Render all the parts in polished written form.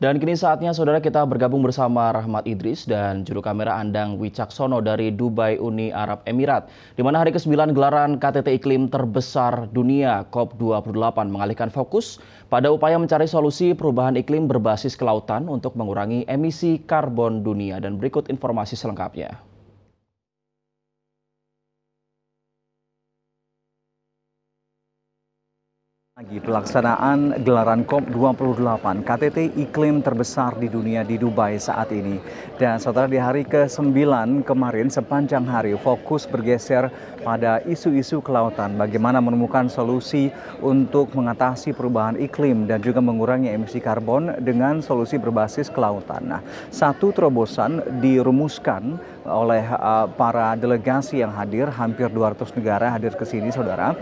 Dan kini saatnya saudara kita bergabung bersama Rahmat Idris dan juru kamera Andang Wicaksono dari Dubai, Uni Arab Emirat. Di mana hari ke-9 gelaran KTT Iklim terbesar dunia COP28 mengalihkan fokus pada upaya mencari solusi perubahan iklim berbasis kelautan untuk mengurangi emisi karbon dunia. Dan berikut informasi selengkapnya. Pelaksanaan gelaran COP28 KTT Iklim terbesar di dunia di Dubai saat ini. Dan saudara, di hari ke-9 kemarin sepanjang hari fokus bergeser pada isu-isu kelautan. Bagaimana menemukan solusi untuk mengatasi perubahan iklim dan juga mengurangi emisi karbon dengan solusi berbasis kelautan. Nah, satu terobosan dirumuskan oleh para delegasi yang hadir, hampir 200 negara hadir ke sini saudara,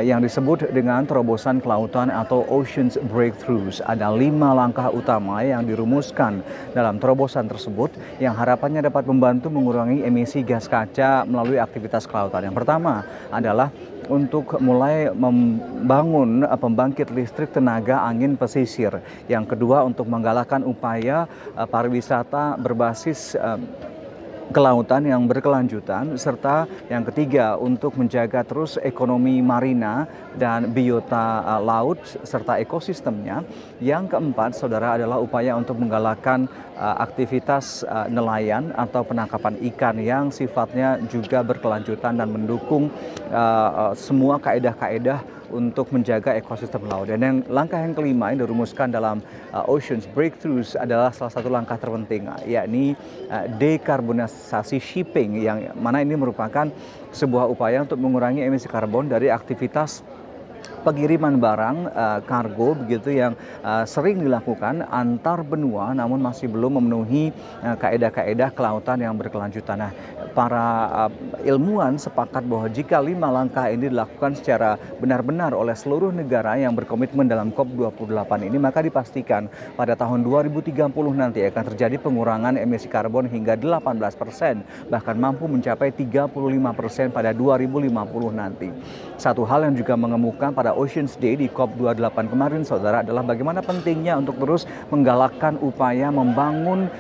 yang disebut dengan terobosan kelautan atau Oceans Breakthroughs. Ada 5 langkah utama yang dirumuskan dalam terobosan tersebut yang harapannya dapat membantu mengurangi emisi gas kaca melalui aktivitas kelautan. Yang pertama adalah untuk mulai membangun pembangkit listrik tenaga angin pesisir. Yang kedua, untuk menggalakkan upaya pariwisata berbasis kelautan yang berkelanjutan, serta yang ketiga untuk menjaga terus ekonomi marina dan biota laut serta ekosistemnya. Yang keempat saudara adalah upaya untuk menggalakkan aktivitas nelayan atau penangkapan ikan yang sifatnya juga berkelanjutan dan mendukung semua kaedah-kaedah untuk menjaga ekosistem laut. Dan langkah yang kelima yang dirumuskan dalam Oceans Breakthroughs adalah salah satu langkah terpenting, yakni dekarbonisasi shipping, yang mana ini merupakan sebuah upaya untuk mengurangi emisi karbon dari aktivitas pengiriman barang kargo begitu yang sering dilakukan antar benua namun masih belum memenuhi kaedah-kaedah kelautan yang berkelanjutan. Nah, para ilmuwan sepakat bahwa jika 5 langkah ini dilakukan secara benar-benar oleh seluruh negara yang berkomitmen dalam COP28 ini, maka dipastikan pada tahun 2030 nanti akan terjadi pengurangan emisi karbon hingga 18%, bahkan mampu mencapai 35% pada 2050 nanti. Satu hal yang juga mengemuka pada Oceans Day di COP28 kemarin saudara adalah bagaimana pentingnya untuk terus menggalakkan upaya membangun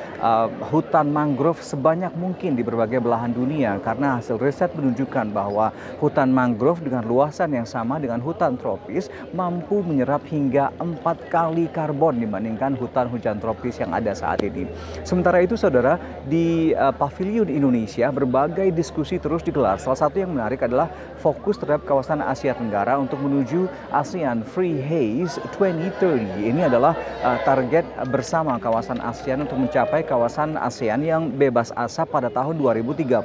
hutan mangrove sebanyak mungkin di berbagai belahan dunia, karena hasil riset menunjukkan bahwa hutan mangrove dengan luasan yang sama dengan hutan tropis mampu menyerap hingga 4 kali karbon dibandingkan hutan hujan tropis yang ada saat ini. Sementara itu saudara, di Pavilion Indonesia berbagai diskusi terus digelar. Salah satu yang menarik adalah fokus terhadap kawasan Asia Tenggara untuk menuju ASEAN Free Haze 2030. Ini adalah target bersama kawasan ASEAN untuk mencapai kawasan ASEAN yang bebas asap pada tahun 2030.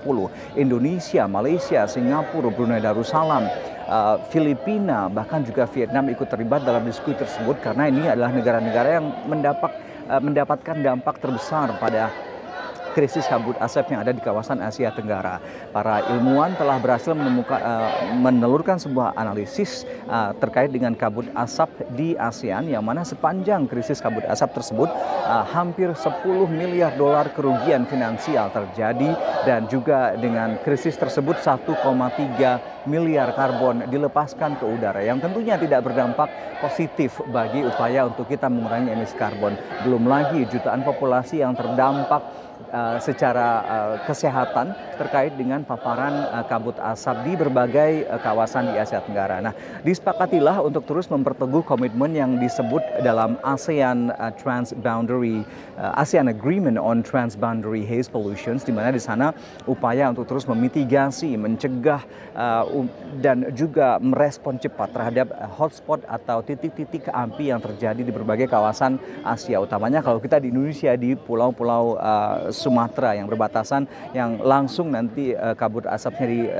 Indonesia, Malaysia, Singapura, Brunei Darussalam, Filipina, bahkan juga Vietnam ikut terlibat dalam diskusi tersebut karena ini adalah negara-negara yang mendapatkan dampak terbesar pada krisis kabut asap yang ada di kawasan Asia Tenggara. Para ilmuwan telah berhasil menelurkan sebuah analisis terkait dengan kabut asap di ASEAN, yang mana sepanjang krisis kabut asap tersebut hampir 10 miliar dolar kerugian finansial terjadi, dan juga dengan krisis tersebut 1,3 miliar karbon dilepaskan ke udara yang tentunya tidak berdampak positif bagi upaya untuk kita mengurangi emisi karbon. Belum lagi jutaan populasi yang terdampak secara kesehatan terkait dengan paparan kabut asap di berbagai kawasan di Asia Tenggara. Nah, disepakatilah untuk terus memperteguh komitmen yang disebut dalam ASEAN ASEAN Agreement on Transboundary Haze Pollutions, di mana di sana upaya untuk terus memitigasi, mencegah dan juga merespon cepat terhadap hotspot atau titik-titik api yang terjadi di berbagai kawasan Asia, utamanya kalau kita di Indonesia di pulau-pulau Sumatera yang berbatasan, yang langsung nanti kabut asapnya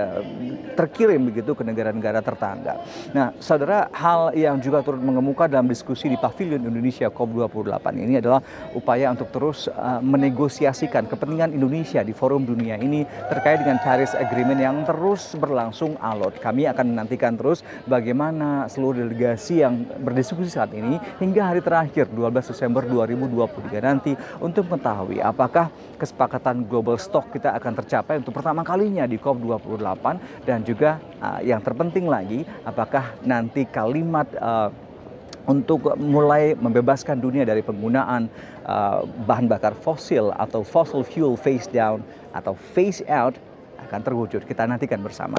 terkirim begitu ke negara-negara tetangga. Nah, saudara, hal yang juga turut mengemuka dalam diskusi di Pavilion Indonesia COP28 ini adalah upaya untuk terus menegosiasikan kepentingan Indonesia di forum dunia ini terkait dengan Paris Agreement yang terus berlangsung alot. Kami akan menantikan terus bagaimana seluruh delegasi yang berdiskusi saat ini hingga hari terakhir 12 Desember 2023 nanti untuk mengetahui apakah kesepakatan global stock kita akan tercapai untuk pertama kalinya di COP28, dan juga yang terpenting lagi, apakah nanti kalimat untuk mulai membebaskan dunia dari penggunaan bahan bakar fosil atau fossil fuel phase down atau phase out akan terwujud. Kita nantikan bersama.